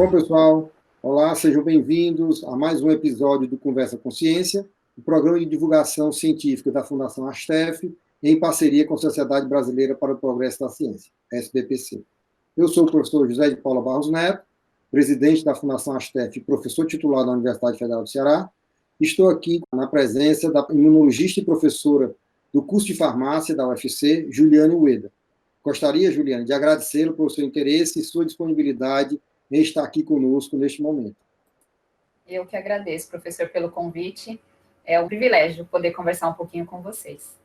Bom, pessoal? Olá, sejam bem-vindos a mais um episódio do Conversa com Ciência, o programa de divulgação científica da Fundação Astef, em parceria com a Sociedade Brasileira para o Progresso da Ciência, SBPC. Eu sou o professor José de Paula Barros Neto, presidente da Fundação Astef e professor titular da Universidade Federal do Ceará. Estou aqui na presença da imunologista e professora do curso de farmácia da UFC, Juliane Ueda. Gostaria, Juliane, de agradecê-lo pelo seu interesse e sua disponibilidade em estar aqui conosco neste momento. Eu que agradeço, professor, pelo convite. É um privilégio poder conversar um pouquinho com vocês.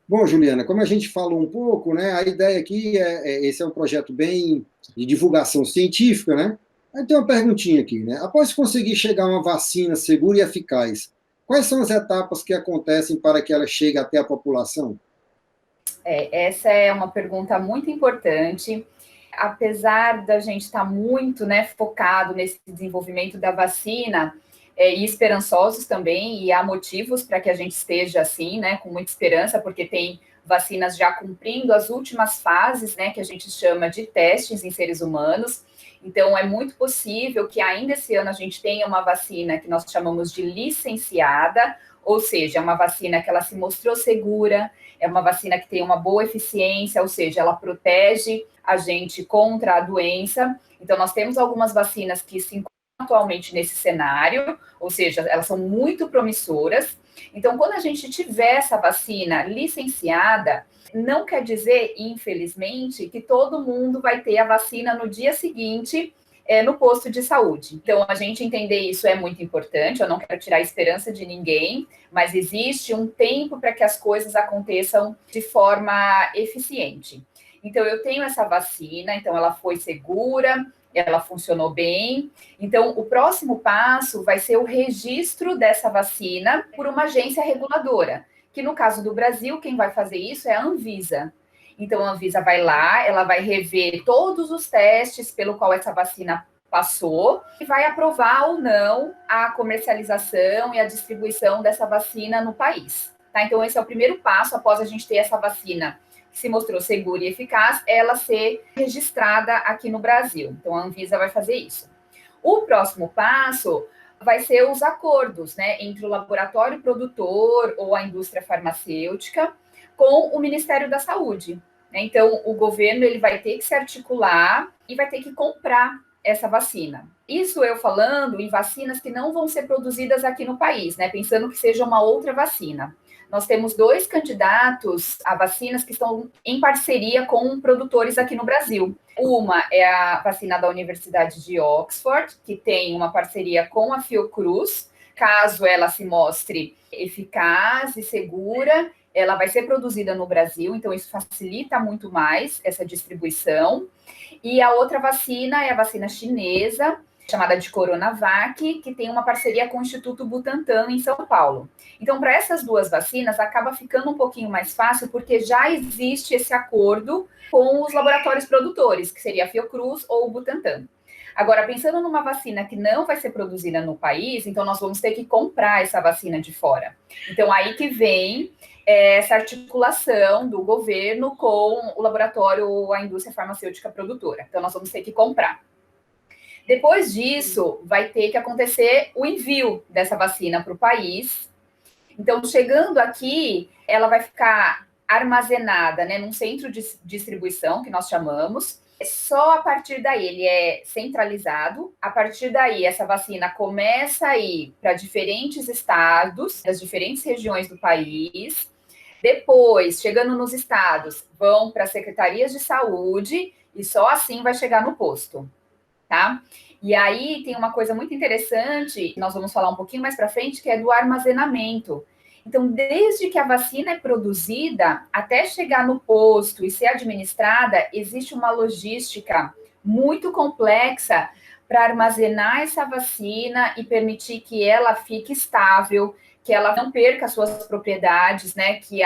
Bom, Juliana, como a gente falou um pouco, né, a ideia aqui esse é um projeto bem de divulgação científica, né? Aí tem uma perguntinha aqui, né? Após conseguir chegar a uma vacina segura e eficaz, quais são as etapas que acontecem para que ela chegue até a população? Essa é uma pergunta muito importante. Apesar da gente estar muito, focado nesse desenvolvimento da vacina, e esperançosos também, e há motivos para que a gente esteja assim, com muita esperança, porque tem vacinas já cumprindo as últimas fases, que a gente chama de testes em seres humanos. Então, é muito possível que ainda esse ano a gente tenha uma vacina que nós chamamos de licenciada, ou seja, é uma vacina que ela se mostrou segura, é uma vacina que tem uma boa eficiência, ou seja, ela protege a gente contra a doença. Então, nós temos algumas vacinas que se encontram atualmente nesse cenário, ou seja, elas são muito promissoras. Então, quando a gente tiver essa vacina licenciada, não quer dizer, infelizmente, que todo mundo vai ter a vacina no dia seguinte no posto de saúde. Então, a gente entender isso é muito importante, eu não quero tirar a esperança de ninguém, mas existe um tempo para que as coisas aconteçam de forma eficiente. Então, eu tenho essa vacina, então ela foi segura, ela funcionou bem. Então, o próximo passo vai ser o registro dessa vacina por uma agência reguladora, que no caso do Brasil, quem vai fazer isso é a Anvisa. Então, a Anvisa vai lá, ela vai rever todos os testes pelo qual essa vacina passou e vai aprovar ou não a comercialização e a distribuição dessa vacina no país. Tá? Então, esse é o primeiro passo, após a gente ter essa vacina que se mostrou segura e eficaz, ela ser registrada aqui no Brasil. Então, a Anvisa vai fazer isso. O próximo passo vai ser os acordos, entre o laboratório produtor ou a indústria farmacêutica com o Ministério da Saúde. Então, o governo ele vai ter que se articular e vai ter que comprar essa vacina. Isso eu falando em vacinas que não vão ser produzidas aqui no país, pensando que seja uma outra vacina. Nós temos 2 candidatos a vacinas que estão em parceria com produtores aqui no Brasil. Uma é a vacina da Universidade de Oxford, que tem uma parceria com a Fiocruz. Caso ela se mostre eficaz e segura, ela vai ser produzida no Brasil, então isso facilita muito mais essa distribuição. E a outra vacina é a vacina chinesa, chamada de Coronavac, que tem uma parceria com o Instituto Butantan, em São Paulo. Então, para essas 2 vacinas, acaba ficando um pouquinho mais fácil, porque já existe esse acordo com os laboratórios produtores, que seria a Fiocruz ou o Butantan. Agora, pensando numa vacina que não vai ser produzida no país, então nós vamos ter que comprar essa vacina de fora. Então, aí que vem essa articulação do governo com o laboratório ou a indústria farmacêutica produtora. Então, nós vamos ter que comprar. Depois disso, vai ter que acontecer o envio dessa vacina para o país. Então, chegando aqui, ela vai ficar armazenada, num centro de distribuição, que nós chamamos. Só a partir daí, ele é centralizado. A partir daí, essa vacina começa a ir para diferentes estados, das diferentes regiões do país. Depois, chegando nos estados, vão para as secretarias de saúde e só assim vai chegar no posto. Tá? E aí tem uma coisa muito interessante, nós vamos falar um pouquinho mais para frente, que é do armazenamento. Então, desde que a vacina é produzida até chegar no posto e ser administrada, existe uma logística muito complexa para armazenar essa vacina e permitir que ela fique estável, que ela não perca suas propriedades, que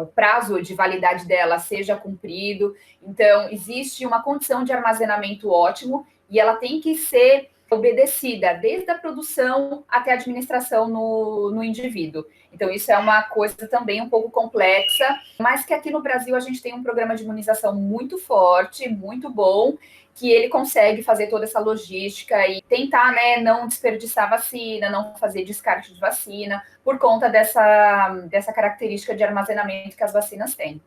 o prazo de validade dela seja cumprido. Então, existe uma condição de armazenamento ótimo e ela tem que ser obedecida desde a produção até a administração no indivíduo. Então, isso é uma coisa também um pouco complexa, mas que aqui no Brasil a gente tem um programa de imunização muito forte, muito bom, que ele consegue fazer toda essa logística e tentar, né, não desperdiçar vacina, não fazer descarte de vacina, por conta dessa característica de armazenamento que as vacinas têm.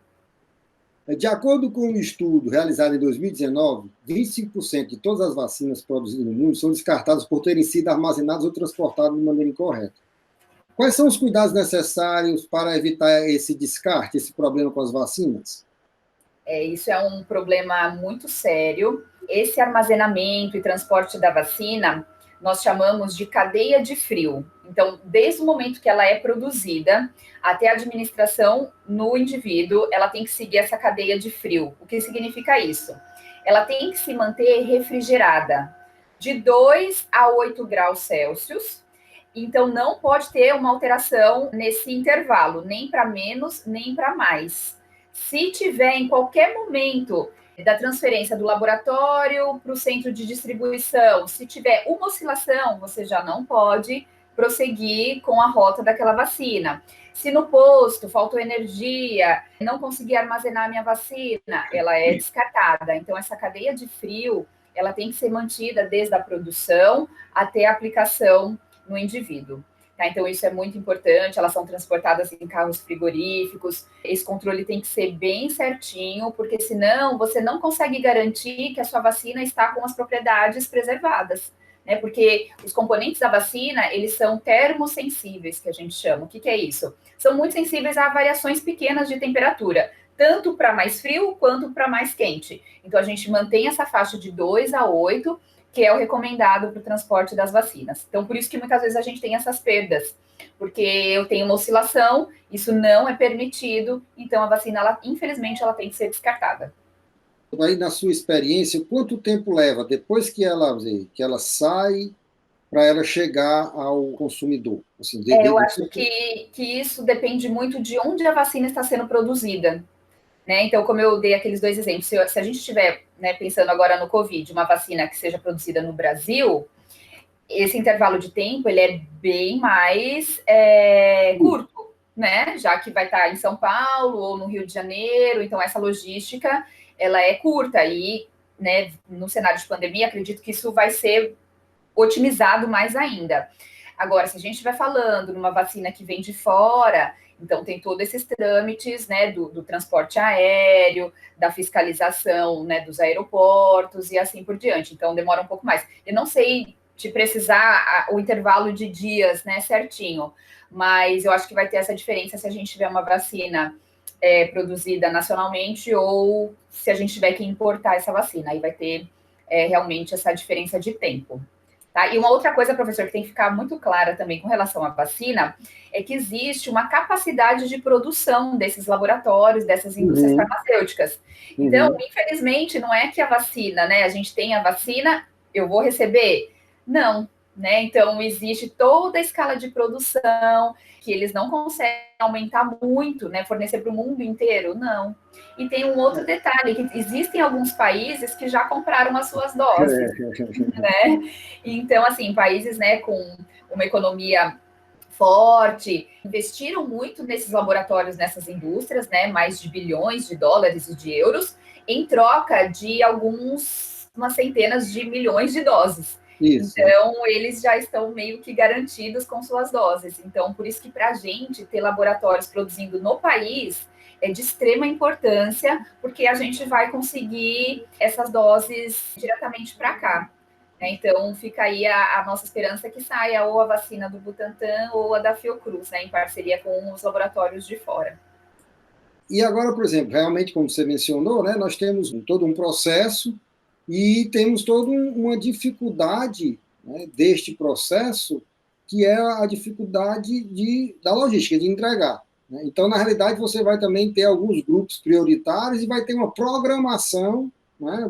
De acordo com um estudo realizado em 2019, 25% de todas as vacinas produzidas no mundo são descartadas por terem sido armazenadas ou transportadas de maneira incorreta. Quais são os cuidados necessários para evitar esse descarte, esse problema com as vacinas? Isso é um problema muito sério. Esse armazenamento e transporte da vacina, nós chamamos de cadeia de frio. Então, desde o momento que ela é produzida até a administração no indivíduo, ela tem que seguir essa cadeia de frio. O que significa isso? Ela tem que se manter refrigerada de 2 a 8 graus Celsius. Então, não pode ter uma alteração nesse intervalo, nem para menos, nem para mais. Se tiver em qualquer momento da transferência do laboratório para o centro de distribuição, se tiver uma oscilação, você já não pode prosseguir com a rota daquela vacina. Se no posto faltou energia, não consegui armazenar a minha vacina, ela é descartada. Então, essa cadeia de frio, ela tem que ser mantida desde a produção até a aplicação no indivíduo. Tá, então, isso é muito importante, elas são transportadas em carros frigoríficos, esse controle tem que ser bem certinho, porque senão você não consegue garantir que a sua vacina está com as propriedades preservadas, né? Porque os componentes da vacina, eles são termossensíveis, que a gente chama. O que é isso? São muito sensíveis a variações pequenas de temperatura, tanto para mais frio quanto para mais quente. Então, a gente mantém essa faixa de 2 a 8, que é o recomendado para o transporte das vacinas. Então, por isso que muitas vezes a gente tem essas perdas, porque eu tenho uma oscilação, isso não é permitido, então a vacina, infelizmente, ela tem que ser descartada. Aí, na sua experiência, quanto tempo leva depois que ela sai para ela chegar ao consumidor? Assim, eu acho que isso depende muito de onde a vacina está sendo produzida. Né? Então, como eu dei aqueles 2 exemplos, se a gente estiver, né, pensando agora no Covid, uma vacina que seja produzida no Brasil, esse intervalo de tempo ele é bem mais curto, né? Já que vai estar em São Paulo ou no Rio de Janeiro, então essa logística ela é curta e, né, no cenário de pandemia, acredito que isso vai ser otimizado mais ainda. Agora, se a gente estiver falando numa vacina que vem de fora, então tem todos esses trâmites, né, do transporte aéreo, da fiscalização, né, dos aeroportos e assim por diante. Então demora um pouco mais. Eu não sei te precisar o intervalo de dias, né, certinho, mas eu acho que vai ter essa diferença se a gente tiver uma vacina produzida nacionalmente ou se a gente tiver que importar essa vacina. Aí vai ter realmente essa diferença de tempo. Tá? E uma outra coisa, professor, que tem que ficar muito clara também com relação à vacina, é que existe uma capacidade de produção desses laboratórios, dessas indústrias farmacêuticas. Então, infelizmente, não é que a vacina, né? A gente tem a vacina, eu vou receber? Não, né? Então, existe toda a escala de produção, que eles não conseguem aumentar muito, né? Fornecer para o mundo inteiro? Não. E tem um outro detalhe, que existem alguns países que já compraram as suas doses, né? Então, assim, países, né, com uma economia forte, investiram muito nesses laboratórios, nessas indústrias, né, mais de bilhões de dólares e de euros, em troca de umas centenas de milhões de doses. Isso. Então, eles já estão meio que garantidos com suas doses. Então, por isso que para a gente ter laboratórios produzindo no país é de extrema importância, porque a gente vai conseguir essas doses diretamente para cá. Então, fica aí a nossa esperança que saia ou a vacina do Butantan ou a da Fiocruz, né, em parceria com os laboratórios de fora. E agora, por exemplo, realmente, como você mencionou, né, nós temos todo um processo e temos toda uma dificuldade, né, deste processo, que é a dificuldade da logística, de entregar. Né? Então, na realidade, você vai também ter alguns grupos prioritários e vai ter uma programação. Né?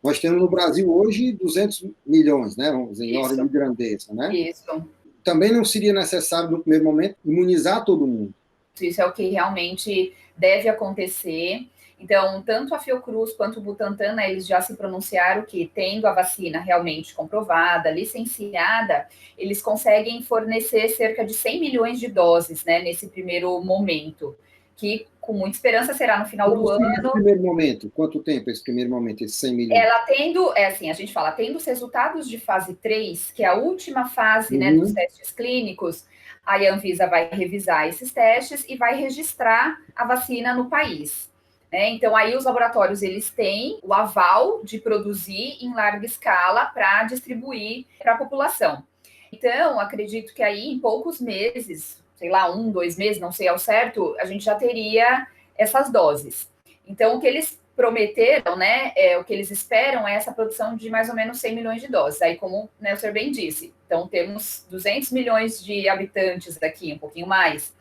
Nós temos no Brasil hoje 200 milhões, né? Vamos dizer, em ordem de grandeza. Né? Isso. Também não seria necessário, no primeiro momento, imunizar todo mundo. Isso é o que realmente deve acontecer. Então, tanto a Fiocruz quanto o Butantan, né, eles já se pronunciaram que, tendo a vacina realmente comprovada, licenciada, eles conseguem fornecer cerca de 100 milhões de doses, né, nesse primeiro momento, que com muita esperança será no final do ano. Esse primeiro momento, quanto tempo esse primeiro momento, esses 100 milhões? Ela tendo, assim, a gente fala, tendo os resultados de fase 3, que é a última fase, né, dos testes clínicos, aí a Anvisa vai revisar esses testes e vai registrar a vacina no país. Né? Então, aí os laboratórios, eles têm o aval de produzir em larga escala para distribuir para a população. Então, acredito que aí em poucos meses, sei lá, 1, 2 meses, não sei ao certo, a gente já teria essas doses. Então, o que eles prometeram, né, o que eles esperam é essa produção de mais ou menos 100 milhões de doses. Aí, como, né, o senhor bem disse, então temos 200 milhões de habitantes aqui, um pouquinho mais.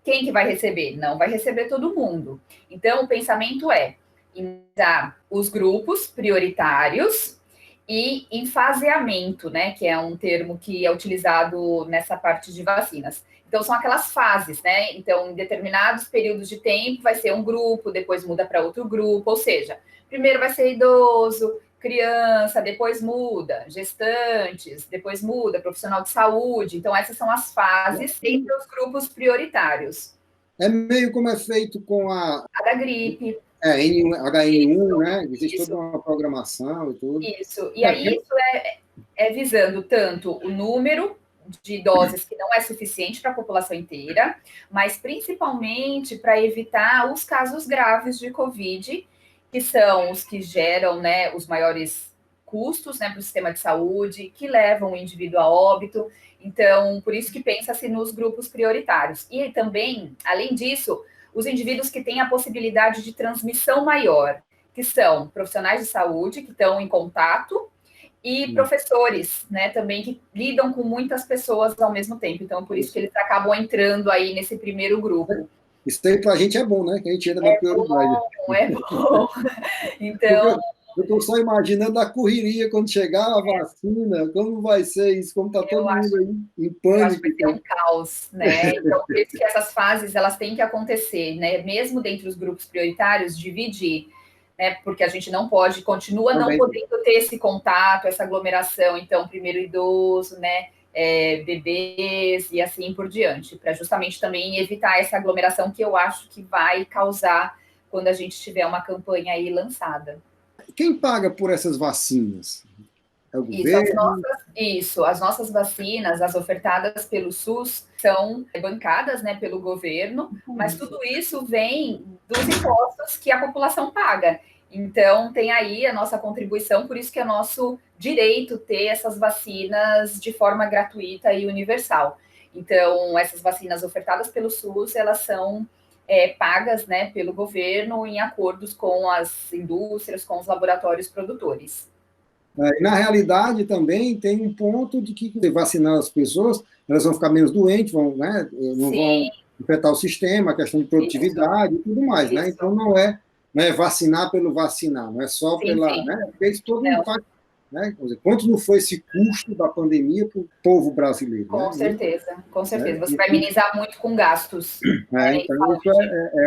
Quem que vai receber? Não vai receber todo mundo. Então, o pensamento é imunizar os grupos prioritários e em faseamento, né, que é um termo que é utilizado nessa parte de vacinas. Então, são aquelas fases, né? Então, em determinados períodos de tempo, vai ser um grupo, depois muda para outro grupo, ou seja, primeiro vai ser idoso, criança, depois muda, gestantes, depois muda, profissional de saúde. Então, essas são as fases entre os grupos prioritários. É meio como é feito com a da gripe. HN1, né? Existe Isso. toda uma programação e tudo. Isso. E aí isso é visando tanto o número de doses que não é suficiente para a população inteira, mas principalmente para evitar os casos graves de Covid, que são os que geram, né, os maiores custos, né, para o sistema de saúde, que levam o indivíduo a óbito. Então, por isso que pensa-se nos grupos prioritários. E também, além disso, os indivíduos que têm a possibilidade de transmissão maior, que são profissionais de saúde que estão em contato e professores, né, também que lidam com muitas pessoas ao mesmo tempo. Então, por isso que eles acabam entrando aí nesse primeiro grupo. Isso aí para a gente é bom, né? Que a gente entra na prioridade. É bom. Então, eu estou só imaginando a correria quando chegar a vacina, como vai ser isso, como está todo mundo aí em pânico. Eu acho que vai ser um caos, né? Então, por isso que essas fases, elas têm que acontecer, né? Mesmo dentre os grupos prioritários, dividir, né? Porque a gente não pode, continua não podendo ter esse contato, essa aglomeração. Então, primeiro idoso, né? Bebês e assim por diante, para justamente também evitar essa aglomeração que eu acho que vai causar quando a gente tiver uma campanha aí lançada. Quem paga por essas vacinas? É o governo? As nossas vacinas, as ofertadas pelo SUS, são bancadas, né, pelo governo, mas tudo isso vem dos impostos que a população paga. Então, tem aí a nossa contribuição, por isso que é nosso direito ter essas vacinas de forma gratuita e universal. Então, essas vacinas ofertadas pelo SUS, elas são pagas, né, pelo governo em acordos com as indústrias, com os laboratórios produtores. Na realidade, também tem um ponto de que vacinar as pessoas, elas vão ficar menos doentes, vão, né, não vão afetar o sistema, a questão de produtividade e tudo mais, né? Então, não é vacinar pelo vacinar, não é só pela... Né, porque isso todo mundo faz, né? Quanto não foi esse custo da pandemia para o povo brasileiro? Com certeza, com certeza. Você Então, vai minimizar muito com gastos. Então, isso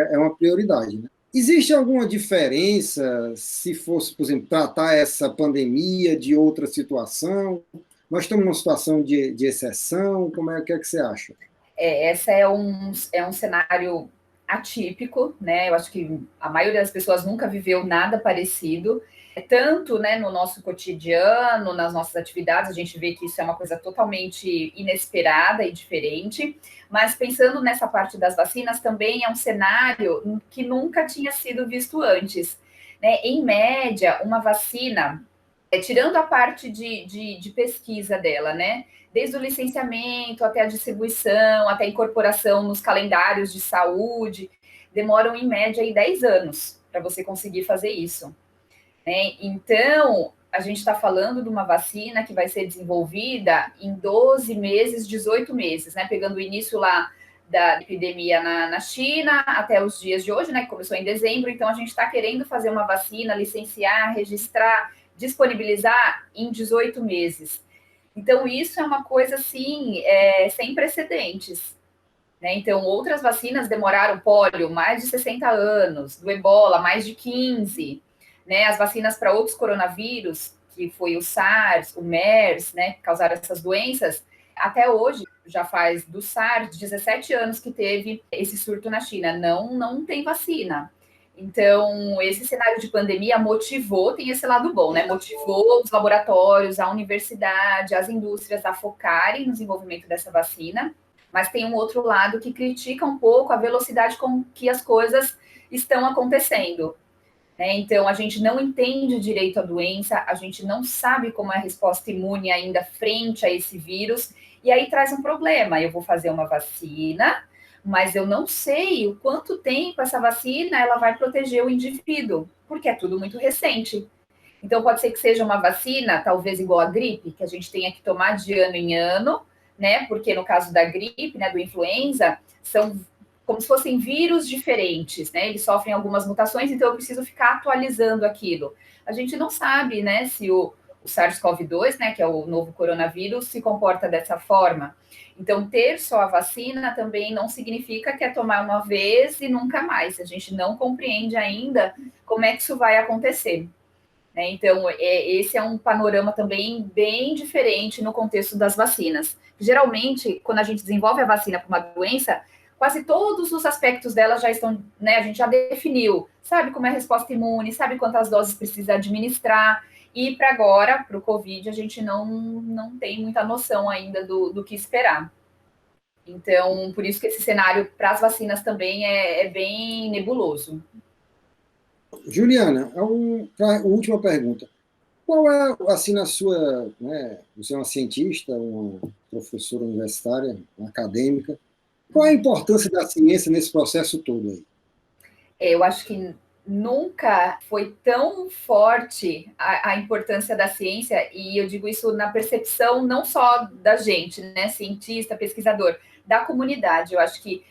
é uma prioridade, né? Existe alguma diferença se fosse, por exemplo, tratar essa pandemia de outra situação? Nós estamos numa situação de exceção, como é que você acha? Essa é um cenário atípico, né? Eu acho que a maioria das pessoas nunca viveu nada parecido. Tanto, né, no nosso cotidiano, nas nossas atividades, a gente vê que isso é uma coisa totalmente inesperada e diferente, mas pensando nessa parte das vacinas, também é um cenário que nunca tinha sido visto antes. Né? Em média, uma vacina, tirando a parte de pesquisa dela, né? Desde o licenciamento até a distribuição, até a incorporação nos calendários de saúde, demoram em média aí 10 anos para você conseguir fazer isso. Né? Então, a gente está falando de uma vacina que vai ser desenvolvida em 12 meses, 18 meses, né? Pegando o início lá da epidemia na China até os dias de hoje, né? Que começou em dezembro. Então, a gente está querendo fazer uma vacina, licenciar, registrar, disponibilizar em 18 meses. Então, isso é uma coisa, assim, sem precedentes. né? Então, outras vacinas demoraram, pólio, mais de 60 anos, do ebola, mais de 15, né? As vacinas para outros coronavírus, que foi o SARS, o MERS, né, que causaram essas doenças, até hoje, já faz do SARS 17 anos que teve esse surto na China, não tem vacina. Então, esse cenário de pandemia motivou, tem esse lado bom, né? Motivou os laboratórios, a universidade, as indústrias a focarem no desenvolvimento dessa vacina, mas tem um outro lado que critica um pouco a velocidade com que as coisas estão acontecendo, né? Então, a gente não entende direito a doença, a gente não sabe como é a resposta imune ainda frente a esse vírus, e aí traz um problema. Eu vou fazer uma vacina, mas eu não sei o quanto tempo essa vacina ela vai proteger o indivíduo, porque é tudo muito recente. Então, pode ser que seja uma vacina, talvez igual a gripe, que a gente tenha que tomar de ano em ano, né? Porque no caso da gripe, né, do influenza, são como se fossem vírus diferentes, né? Eles sofrem algumas mutações, então eu preciso ficar atualizando aquilo. A gente não sabe, né, se o SARS-CoV-2, né, que é o novo coronavírus, se comporta dessa forma. Então, ter só a vacina também não significa que é tomar uma vez e nunca mais. A gente não compreende ainda como é que isso vai acontecer, né? Então, esse é um panorama também bem diferente no contexto das vacinas. Geralmente, quando a gente desenvolve a vacina para uma doença, quase todos os aspectos dela já estão, né? A gente já definiu, sabe como é a resposta imune, sabe quantas doses precisa administrar. E para agora, para o Covid, a gente não tem muita noção ainda do que esperar. Então, por isso que esse cenário para as vacinas também é bem nebuloso. Juliana, a última pergunta. Qual é, assim, na sua, né, você é uma cientista, uma professora universitária, uma acadêmica, qual é a importância da ciência nesse processo todo aí? Eu acho que nunca foi tão forte a importância da ciência, e eu digo isso na percepção não só da gente, né, cientista, pesquisador, da comunidade. Eu acho que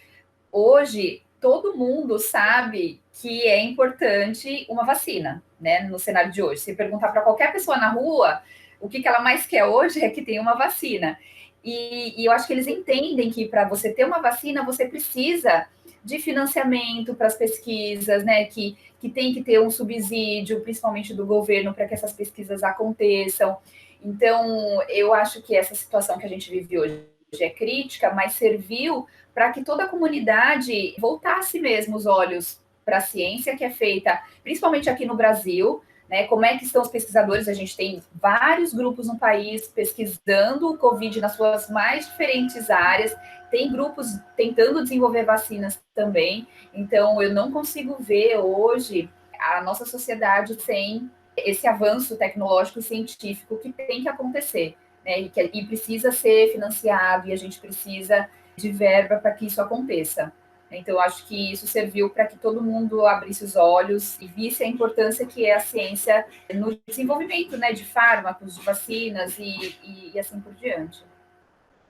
hoje todo mundo sabe que é importante uma vacina, né, no cenário de hoje. Se perguntar para qualquer pessoa na rua, o que ela mais quer hoje é que tenha uma vacina. E eu acho que eles entendem que para você ter uma vacina, você precisa de financiamento para as pesquisas, né? Que tem que ter um subsídio, principalmente do governo, para que essas pesquisas aconteçam. Então, eu acho que essa situação que a gente vive hoje é crítica, mas serviu para que toda a comunidade voltasse mesmo os olhos para a ciência que é feita, principalmente aqui no Brasil, né? Como é que estão os pesquisadores? A gente tem vários grupos no país pesquisando o Covid nas suas mais diferentes áreas, tem grupos tentando desenvolver vacinas também. Então, eu não consigo ver hoje a nossa sociedade sem esse avanço tecnológico e científico que tem que acontecer, né? E precisa ser financiado, e a gente precisa de verba para que isso aconteça. Então, eu acho que isso serviu para que todo mundo abrisse os olhos e visse a importância que é a ciência no desenvolvimento, né, de fármacos, de vacinas e assim por diante.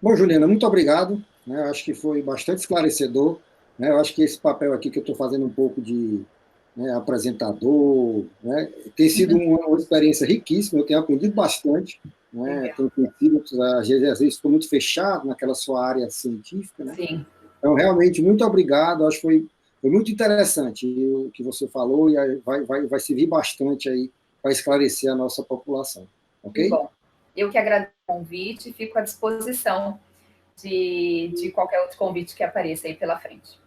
Bom, Juliana, muito obrigado. Né, eu acho que foi bastante esclarecedor. Né, eu acho que esse papel aqui que eu estou fazendo um pouco de, né, apresentador, né, tem sido uma experiência riquíssima. Eu tenho aprendido bastante. Né, Legal. tenho conhecido, às vezes estou muito fechado naquela sua área científica. Né? Sim. Então, realmente, muito obrigado. Acho que foi muito interessante o que você falou e vai servir bastante aí para esclarecer a nossa população. Que Ok? bom. Eu que agradeço o convite, fico à disposição de qualquer outro convite que apareça aí pela frente.